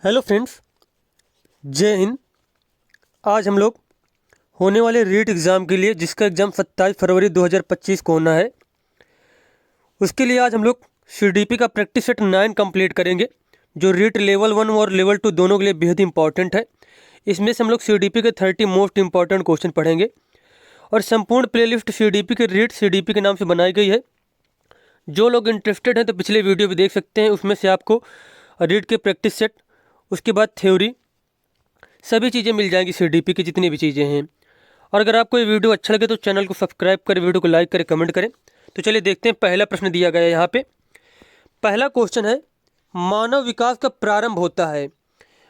Hello friends, जय हिंद। आज हम लोग होने वाले रीट एग्ज़ाम के लिए, जिसका एग्ज़ाम 27 फरवरी 2025 को होना है, उसके लिए आज हम लोग सीडीपी का प्रैक्टिस सेट 9 कंप्लीट करेंगे, जो रीट लेवल 1 और लेवल 2 दोनों के लिए बेहद इंपॉर्टेंट है। इसमें से हम लोग सीडीपी के 30 मोस्ट इंपॉर्टेंट क्वेश्चन पढ़ेंगे और संपूर्ण प्लेलिस्ट सीडीपी के रीट सीडीपी के नाम से बनाई गई है। जो लोग इंटरेस्टेड हैं तो पिछले वीडियो भी देख सकते हैं, उसमें से आपको रीट के प्रैक्टिस सेट, उसके बाद थ्योरी, सभी चीज़ें मिल जाएंगी सीडीपी की जितनी भी चीज़ें हैं। और अगर आपको ये वीडियो अच्छा लगे तो चैनल को सब्सक्राइब करें, वीडियो को लाइक करें, कमेंट करें। तो चलिए देखते हैं, पहला प्रश्न दिया गया है यहाँ पे। पहला क्वेश्चन है, मानव विकास का प्रारंभ होता है।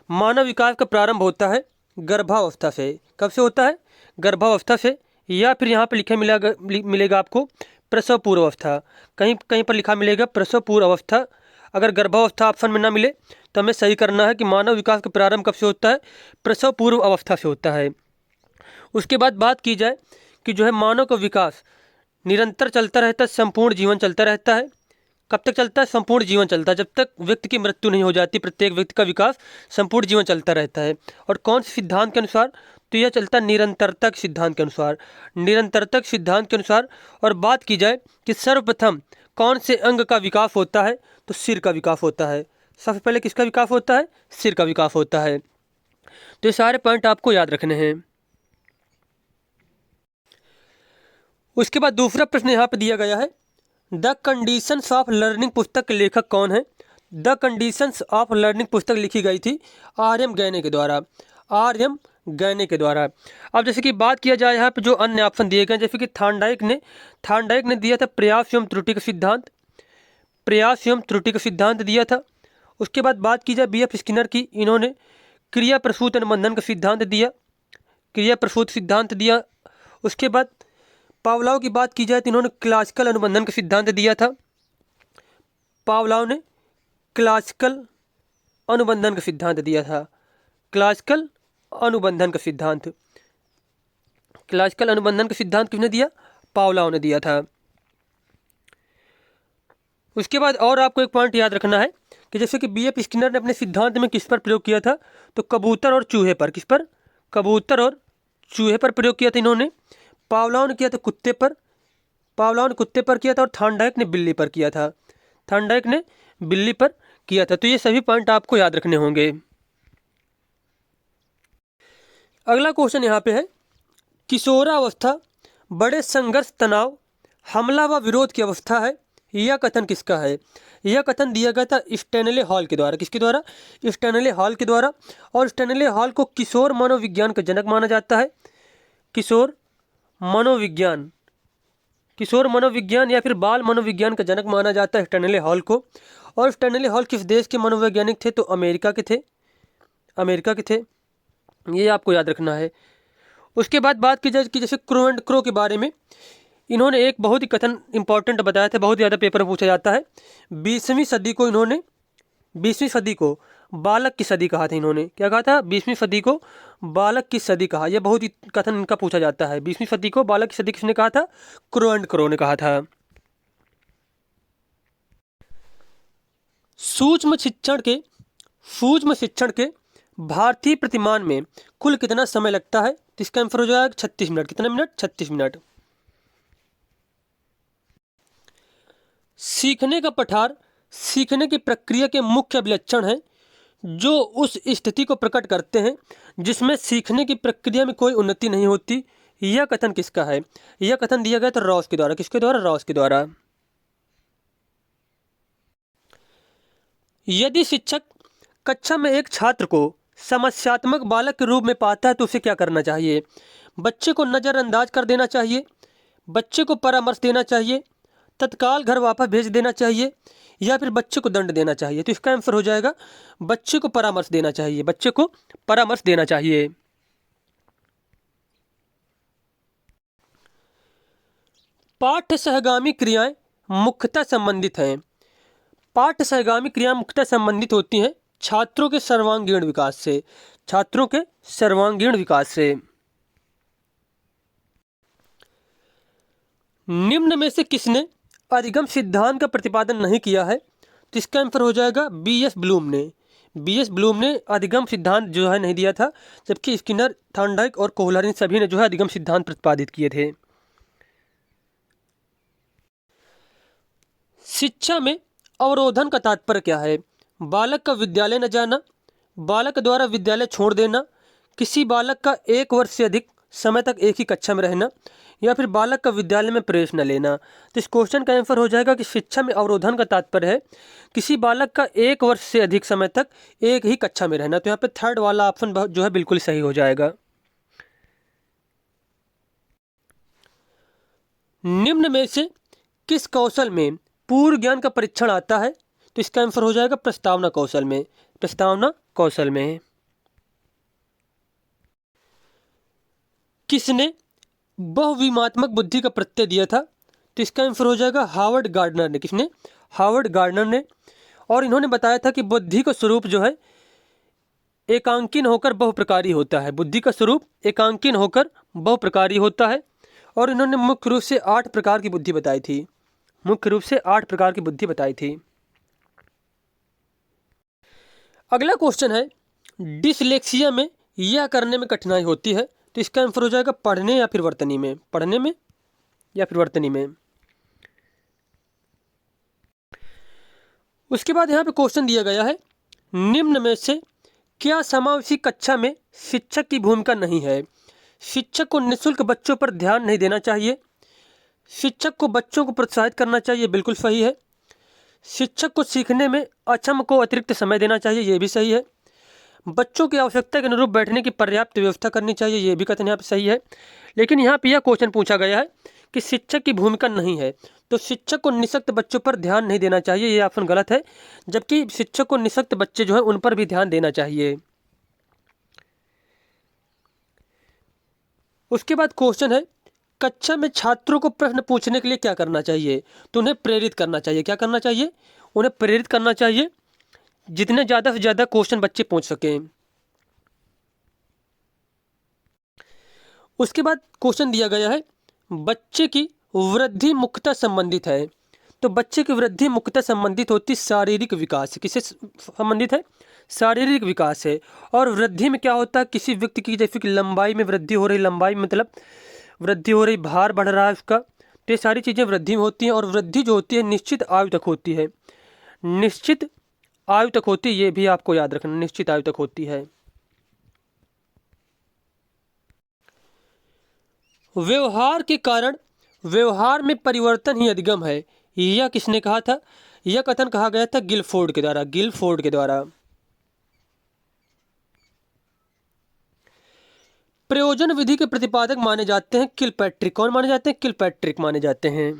मानव विकास का प्रारंभ होता है गर्भावस्था से। कब से होता है? गर्भावस्था से, या फिर यहाँ पे लिखा मिलेगा आपको प्रसव पूर्व अवस्था। कहीं कहीं पर लिखा मिलेगा प्रसव पूर्व अवस्था। अगर गर्भावस्था ऑप्शन में ना मिले तो हमें सही करना है कि मानव विकास का प्रारंभ कब से होता है? प्रसव पूर्व अवस्था से होता है। उसके बाद बात की जाए कि जो है मानव का विकास निरंतर चलता रहता है, संपूर्ण जीवन चलता रहता है। कब तक चलता है? संपूर्ण जीवन चलता है, जब तक व्यक्ति की मृत्यु नहीं हो जाती। प्रत्येक व्यक्ति का विकास संपूर्ण जीवन चलता रहता है। और कौन से सिद्धांत के अनुसार? तो यह चलता है निरंतरता के सिद्धांत के अनुसार। निरंतरता के सिद्धांत के अनुसार। और बात की जाए कि सर्वप्रथम कौन से अंग का विकास होता है? तो सिर का विकास होता है। सबसे पहले किसका विकास होता है? सिर का विकास होता है। तो ये सारे पॉइंट आपको याद रखने हैं। उसके बाद दूसरा प्रश्न यहाँ पे दिया गया है, द कंडीशंस ऑफ लर्निंग पुस्तक के लेखक कौन है? द कंडीशंस ऑफ लर्निंग पुस्तक लिखी गई थी आर.एम. गैने के द्वारा। आर.एम. गैने के द्वारा। अब जैसे कि बात किया जाए यहाँ पे जो अन्य ऑप्शन दिए गए, जैसे कि थार्नडाइक ने दिया था प्रयास एवं त्रुटि का सिद्धांत। प्रयास एवं त्रुटि का सिद्धांत दिया था। उसके बाद बात की जाए बी.एफ. स्किनर की, इन्होंने क्रिया प्रसूत अनुबंधन का सिद्धांत दिया। क्रिया प्रसूत सिद्धांत दिया। उसके बाद पावलाव की बात की जाए तो इन्होंने क्लासिकल अनुबंधन का सिद्धांत दिया था। पावलाव ने क्लासिकल अनुबंधन का सिद्धांत दिया था। क्लासिकल अनुबंधन का सिद्धांत। क्लासिकल अनुबंधन का सिद्धांत किसने दिया? पावलाव ने दिया था। उसके बाद और आपको एक पॉइंट याद रखना है कि जैसे कि बी.एफ. स्किनर ने अपने सिद्धांत में किस पर प्रयोग किया था? तो कबूतर और चूहे पर। किस पर? कबूतर और चूहे पर प्रयोग किया था इन्होंने। पावलाव ने किया था कुत्ते पर। पावलाव ने कुत्ते पर किया था। और थार्नडाइक ने बिल्ली पर किया था। थार्नडाइक ने बिल्ली पर किया था। तो ये सभी पॉइंट आपको याद रखने होंगे। अगला क्वेश्चन यहाँ पे है, किशोरावस्था बड़े संघर्ष, तनाव, हमला व विरोध की अवस्था है। यह कथन किसका है? यह कथन दिया गया था स्टैनले हॉल के द्वारा। किसके द्वारा? स्टैनले हॉल के द्वारा। और स्टैनले हॉल को किशोर मनोविज्ञान का जनक माना जाता है। किशोर मनोविज्ञान, किशोर मनोविज्ञान या फिर बाल मनोविज्ञान का जनक माना जाता है स्टैनले हॉल को। और स्टैनले हॉल किस देश के मनोवैज्ञानिक थे? तो अमेरिका के थे। अमेरिका के थे, ये आपको याद रखना है। उसके बाद बात की जाए कि जैसे क्रो एंड क्रो के बारे में, इन्होंने एक बहुत ही कथन इंपॉर्टेंट बताया था, बहुत ज़्यादा पेपर में पूछा जाता है। 20वीं सदी को इन्होंने, 20वीं सदी को बालक की सदी कहा था। इन्होंने क्या कहा था? 20वीं सदी को बालक की सदी कहा। यह बहुत ही कथन इनका पूछा जाता है। 20वीं सदी को बालक की सदी किसने कहा था? क्रो एंड क्रो ने कहा था। सूक्ष्म शिक्षण के भारतीय प्रतिमान में कुल कितना समय लगता है? तो इसका आंसर हो जाएगा 36 मिनट। कितने मिनट? 36 मिनट। सीखने का पठार सीखने की प्रक्रिया के मुख्य अभिलक्षण है जो उस स्थिति को प्रकट करते हैं जिसमें सीखने की प्रक्रिया में कोई उन्नति नहीं होती। यह कथन किसका है? यह कथन दिया गया था रॉस के द्वारा। किसके द्वारा? रॉस के द्वारा। यदि शिक्षक कक्षा में एक छात्र को समस्यात्मक बालक के रूप में पाता है तो उसे क्या करना चाहिए? बच्चे को नज़रअंदाज कर देना चाहिए, बच्चे को परामर्श देना चाहिए, तत्काल घर वापस भेज देना चाहिए, या फिर बच्चे को दंड देना चाहिए? तो इसका आंसर हो जाएगा बच्चे को परामर्श देना चाहिए। बच्चे को परामर्श देना चाहिए। पाठ्य सहगामी क्रियाएं मुख्यतः संबंधित हैं। पाठ्य सहगामी क्रियाएं मुख्यतः संबंधित होती हैं छात्रों के सर्वांगीण विकास से। छात्रों के सर्वांगीण विकास से। निम्न में से किसने अधिगम सिद्धांत का प्रतिपादन नहीं किया है? तो इसका आंसर हो जाएगा बी.एस. ब्लूम ने। बीएस ब्लूम ने अधिगम सिद्धांत जो है नहीं दिया था, जबकि स्किनर, थॉर्नडाइक और कोहलर इन सभी ने जो है अधिगम सिद्धांत प्रतिपादित किए थे। शिक्षा में अवरोधन का तात्पर्य क्या है? बालक का विद्यालय न जाना, बालक द्वारा विद्यालय छोड़ देना, किसी बालक का 1 वर्ष से अधिक समय तक एक ही कक्षा में रहना, या फिर बालक का विद्यालय में प्रवेश न लेना। तो इस क्वेश्चन का आंसर हो जाएगा कि शिक्षा में अवरोधन का तात्पर्य है किसी बालक का 1 वर्ष से अधिक समय तक एक ही कक्षा में रहना। तो यहाँ पे थर्ड वाला ऑप्शन जो है बिल्कुल सही हो जाएगा। निम्न में से किस कौशल में पूर्व ज्ञान का परीक्षण आता है? तो इसका आंसर हो जाएगा प्रस्तावना कौशल में। प्रस्तावना कौशल में। किसने बहुविमात्मक बुद्धि का प्रत्यय दिया था? तो इसका आंसर हो जाएगा हार्वर्ड गार्डनर ने। किसने? हार्वर्ड गार्डनर ने। और इन्होंने बताया था कि बुद्धि का स्वरूप जो है एकांकीन होकर बहुप्रकारी होता है। बुद्धि का स्वरूप एकांकीन होकर बहुप्रकारी होता है। और इन्होंने मुख्य रूप से 8 प्रकार की बुद्धि बताई थी। मुख्य रूप से 8 प्रकार की बुद्धि बताई थी। अगला क्वेश्चन है, डिसलेक्सिया में यह करने में कठिनाई होती है। तो इसका आंसर हो जाएगा पढ़ने या फिर वर्तनी में। पढ़ने में या फिर वर्तनी में। उसके बाद यहाँ पे क्वेश्चन दिया गया है, निम्न में से क्या समावेशी कक्षा में शिक्षक की भूमिका नहीं है? शिक्षक को निःशुल्क बच्चों पर ध्यान नहीं देना चाहिए। शिक्षक को बच्चों को प्रोत्साहित करना चाहिए, बिल्कुल सही है। शिक्षक को सीखने में अक्षम को अतिरिक्त समय देना चाहिए, ये भी सही है। बच्चों की आवश्यकता के अनुरूप बैठने की पर्याप्त व्यवस्था करनी चाहिए, ये भी कथन यहाँ पे सही है। लेकिन यहाँ पे यह क्वेश्चन पूछा गया है कि शिक्षक की भूमिका नहीं है, तो शिक्षक को निःशक्त बच्चों पर ध्यान नहीं देना चाहिए, ये ऑप्शन गलत है। जबकि शिक्षक को निःशक्त बच्चे जो है उन पर भी ध्यान देना चाहिए। उसके बाद क्वेश्चन है, कक्षा में छात्रों को प्रश्न पूछने के लिए क्या करना चाहिए? तो उन्हें प्रेरित करना चाहिए। क्या करना चाहिए? उन्हें प्रेरित करना चाहिए, जितने ज़्यादा से ज़्यादा क्वेश्चन बच्चे पूछ सकें। उसके बाद क्वेश्चन दिया गया है, बच्चे की वृद्धि मुख्यतः संबंधित है। तो बच्चे की वृद्धि मुख्यतः संबंधित होती शारीरिक विकास से। किससे संबंधित है? शारीरिक विकास है। और वृद्धि में क्या होता है? किसी व्यक्ति की जैसे कि लंबाई में वृद्धि हो रही, लंबाई मतलब वृद्धि हो रही, भार बढ़ रहा है उसका, तो ये सारी चीज़ें वृद्धि में होती हैं। और वृद्धि जो होती है निश्चित आयु तक होती है। निश्चित आयु तक होती है, ये भी आपको याद रखना, निश्चित आयु तक होती है। व्यवहार के कारण व्यवहार में परिवर्तन ही अधिगम है, यह किसने कहा था? यह कथन कहा गया था गिलफोर्ड के द्वारा। गिलफोर्ड के द्वारा। प्रयोजन विधि के प्रतिपादक माने जाते हैं किलपैट्रिक। कौन माने जाते हैं? किलपैट्रिक माने जाते हैं।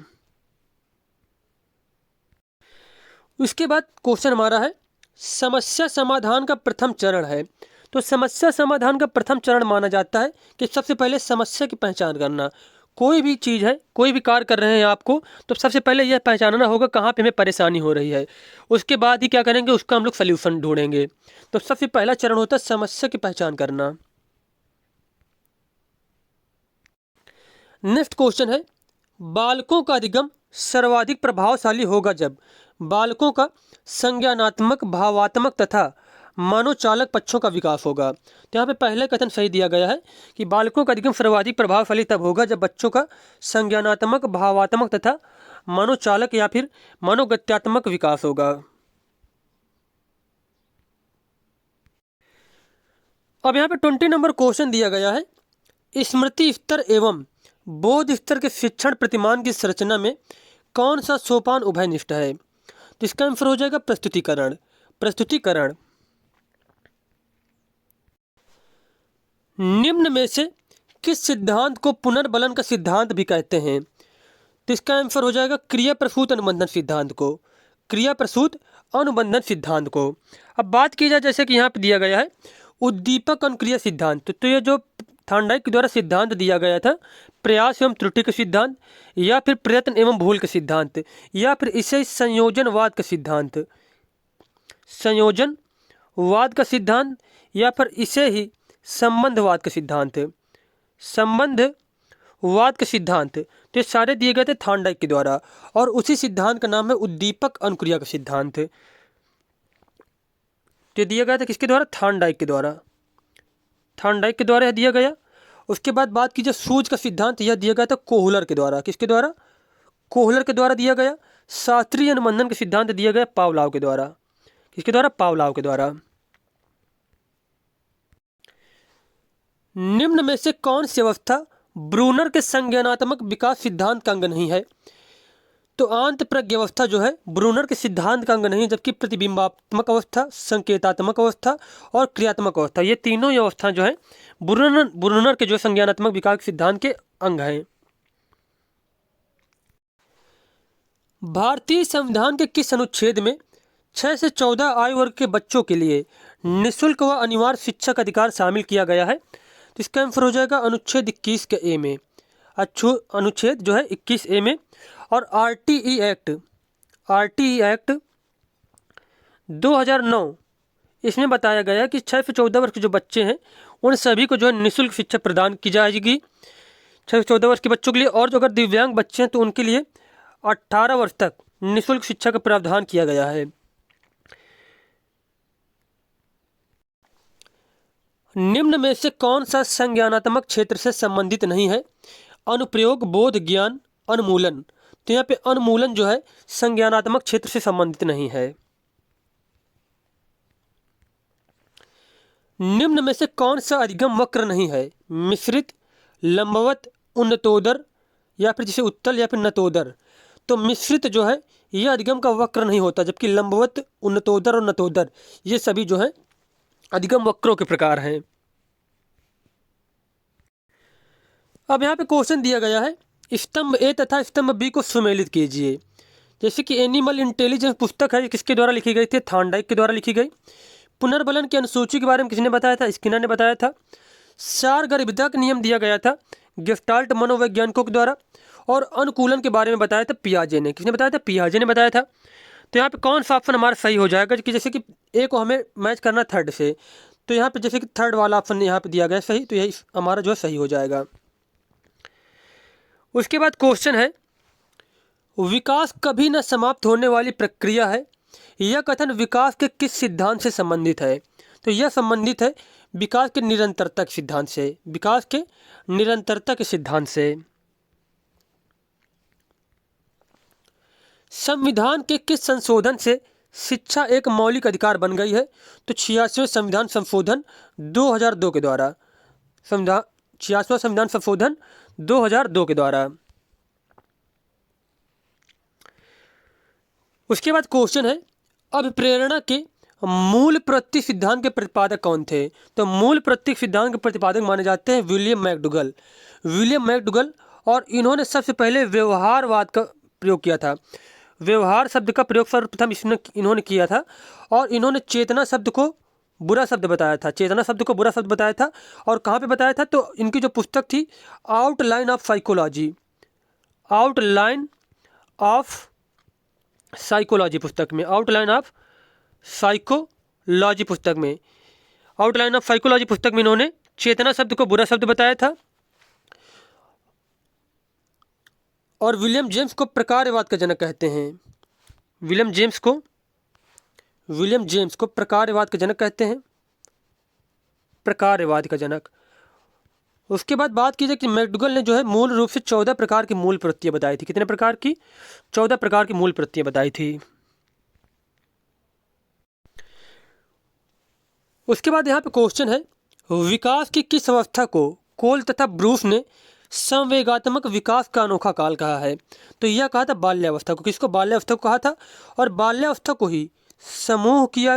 उसके बाद क्वेश्चन हमारा है, समस्या समाधान का प्रथम चरण है। तो समस्या समाधान का प्रथम चरण माना जाता है कि सबसे पहले समस्या की पहचान करना। कोई भी चीज़ है, कोई भी कार्य कर रहे हैं आपको, तो सबसे पहले यह पहचानना होगा कहाँ पे हमें परेशानी हो रही है। उसके बाद ही क्या करेंगे? उसका हम लोग सल्यूशन ढूंढेंगे। तो सबसे पहला चरण होता है समस्या की पहचान करना। नेक्स्ट क्वेश्चन है, बालकों का अधिगम सर्वाधिक प्रभावशाली होगा जब बालकों का संज्ञानात्मक, भावात्मक तथा मनोचालक पक्षों का विकास होगा। तो यहाँ पे पहले कथन सही दिया गया है कि बालकों का अधिगम सर्वाधिक प्रभावशाली तब होगा जब बच्चों का संज्ञानात्मक, भावात्मक तथा मनोचालक या फिर मनोगत्यात्मक विकास होगा। अब यहाँ पे 20 नंबर क्वेश्चन दिया गया है, स्मृति स्तर एवं बोध स्तर के शिक्षण प्रतिमान की संरचना में कौन सा सोपान उभयनिष्ठ है? तो इसका आंसर हो जाएगा प्रस्तुतिकरण। प्रस्तुतिकरण। निम्न में से किस सिद्धांत को पुनर्बलन का सिद्धांत भी कहते हैं? तो इसका आंसर हो जाएगा क्रिया प्रसूत अनुबंधन सिद्धांत को। क्रिया प्रसूत अनुबंधन सिद्धांत को। अब बात की जाए, जैसे कि यहाँ पे दिया गया है उद्दीपक अनुक्रिया सिद्धांत, तो ये जो थॉर्नडाइक के द्वारा सिद्धांत दिया गया था, प्रयास एवं त्रुटि का सिद्धांत, या फिर प्रयत्न एवं भूल का सिद्धांत, या फिर इसे संयोजनवाद का सिद्धांत, संयोजनवाद का सिद्धांत, या फिर इसे ही संबंधवाद का सिद्धांत, संबंधवाद का सिद्धांत। तो ये सारे दिए गए थे थॉर्नडाइक के द्वारा, और उसी सिद्धांत का नाम है उद्दीपक अनुक्रिया का सिद्धांत। तो ये दिया गया था किसके द्वारा? थॉर्नडाइक के द्वारा। थॉर्नडाइक के द्वारा यह दिया गया। उसके बाद बात कीजिए सूज का सिद्धांत, यह दिया गया था कोहलर के द्वारा। किसके द्वारा? कोहलर के द्वारा दिया गया। शास्त्रीय अनुबंधन का सिद्धांत दिया गया पावलाव के द्वारा। किसके द्वारा? पावलाव के द्वारा। निम्न में से कौन सी अवस्था ब्रूनर के संज्ञानात्मक विकास सिद्धांत का अंग नहीं है? तो आंत प्रज्ञावस्था जो है ब्रूनर के सिद्धांत का अंग नहीं है, जबकि प्रतिबिंबात्मक अवस्था, संकेतात्मक अवस्था और क्रियात्मक अवस्था, ये तीनों ही अवस्थाएं जो है ब्रूनर के जो संज्ञानात्मक विकास सिद्धांत के अंग हैं। भारतीय संविधान के किस अनुच्छेद में 6 से 14 आयु वर्ग के बच्चों के लिए निःशुल्क व अनिवार्य शिक्षा का अधिकार शामिल किया गया है? तो इसका आंसर हो जाएगा अनुच्छेद 21 के ए में। अनुच्छेद जो है 21 ए में। और आरटीई एक्ट 2009 इसमें बताया गया है कि 6 से 14 वर्ष के जो बच्चे हैं उन सभी को जो है निःशुल्क शिक्षा प्रदान की जाएगी 6 से 14 वर्ष के बच्चों के लिए। और जो अगर दिव्यांग बच्चे हैं तो उनके लिए 18 वर्ष तक निःशुल्क शिक्षा का प्रावधान किया गया है। निम्न में से कौन सा संज्ञानात्मक क्षेत्र से संबंधित नहीं है? अनुप्रयोग, बोध, ज्ञान, अनुमूलन। तो यहाँ पे अनुमूलन जो है संज्ञानात्मक क्षेत्र से संबंधित नहीं है। निम्न में से कौन सा अधिगम वक्र नहीं है? मिश्रित, लंबवत, उन्नतोदर या फिर जैसे उत्तल या फिर नतोदर। तो मिश्रित जो है यह अधिगम का वक्र नहीं होता, जबकि लंबवत, उन्नतोदर और नतोदर ये सभी जो है अधिगम वक्रों के प्रकार हैं। अब यहाँ पे क्वेश्चन दिया गया है स्तंभ ए तथा स्तंभ बी को सुमेलित कीजिए। जैसे कि एनिमल इंटेलिजेंस पुस्तक है, किसके द्वारा लिखी गई थी? थॉर्नडाइक के द्वारा लिखी गई। पुनर्बलन की अनुसूची के बारे में किसने बताया था? स्किनर ने बताया था। सार गर्भिता का नियम दिया गया था गेस्टाल्ट मनोवैज्ञानिकों के द्वारा। और अनुकूलन के बारे में बताया था पियाजे ने। किसने बताया था? पियाजे ने बताया था। तो यहाँ पे कौन सा ऑप्शन हमारा सही हो जाएगा? कि जैसे कि ए को हमें मैच करना थर्ड से, तो यहाँ पे जैसे कि थर्ड वाला ऑप्शन यहाँ पे दिया गया सही, तो यही हमारा जो है सही हो जाएगा। उसके बाद क्वेश्चन है विकास कभी न समाप्त होने वाली प्रक्रिया है, यह कथन विकास के किस सिद्धांत से संबंधित है? तो यह संबंधित है विकास के निरंतरता के सिद्धांत से। विकास के निरंतरता के सिद्धांत से। संविधान के किस संशोधन से शिक्षा एक मौलिक अधिकार बन गई है? तो 86वें संविधान संशोधन 2002 के द्वारा। 86वां संविधान संशोधन 2002 के द्वारा। उसके बाद क्वेश्चन है अभिप्रेरणा के मूल प्रत्यय सिद्धांत के प्रतिपादक कौन थे? तो मूल प्रत्यय सिद्धांत के प्रतिपादक माने जाते हैं विलियम मैकडुगल। और इन्होंने सबसे पहले व्यवहारवाद का प्रयोग किया था। व्यवहार शब्द का प्रयोग सर्वप्रथम इन्होंने किया था। और इन्होंने चेतना शब्द को बुरा शब्द बताया था। और कहाँ पे बताया था? तो इनकी जो पुस्तक थी आउटलाइन ऑफ साइकोलॉजी पुस्तक में। आउटलाइन ऑफ साइकोलॉजी पुस्तक में इन्होंने चेतना शब्द को बुरा शब्द बताया था। और विलियम जेम्स को प्रकारवाद का जनक कहते हैं। विलियम जेम्स को प्रकारवाद का जनक कहते हैं। प्रकारवाद का जनक। उसके बाद बात की जाए कि मैकडुगल ने जो है मूल रूप से 14 प्रकार की मूल प्रत्यय बताई थी। कितने प्रकार की? 14 प्रकार की मूल प्रत्यय बताई थी। उसके बाद यहाँ पे क्वेश्चन है विकास की किस अवस्था को कोल तथा ब्रूस ने संवेगात्मक विकास का अनोखा काल कहा है? तो यह कहा था बाल्यावस्था को। किसको? बाल्यावस्था को कहा था। और बाल्यावस्था को ही समूह की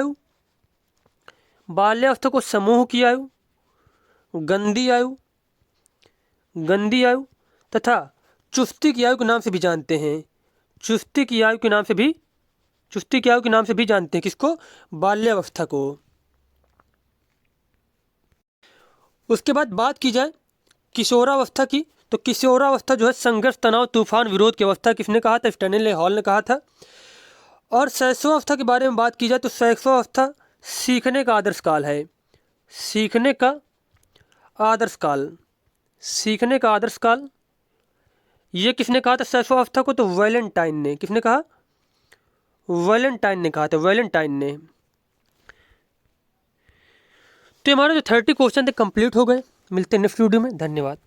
आयु, गंदी आयु तथा चुस्ती की आयु के नाम से भी जानते हैं। चुस्ती की आयु के नाम से भी जानते हैं। किसको? बाल्यावस्था को। उसके बाद बात की जाए किशोरावस्था की, तो किशोरावस्था जो है संघर्ष, तनाव, तूफान, विरोध की अवस्था। किसने कहा था? स्टैनले हॉल ने कहा था। और शैशवावस्था के बारे में बात की जाए तो शैशवावस्था सीखने का आदर्श काल है। सीखने का आदर्श काल ये किसने कहा था शैशवावस्था को? तो वैलेंटाइन ने। किसने कहा? वैलेंटाइन ने कहा था। तो हमारे जो 30 क्वेश्चन थे कंप्लीट हो गए। मिलते हैं नेक्स्ट वीडियो में। धन्यवाद।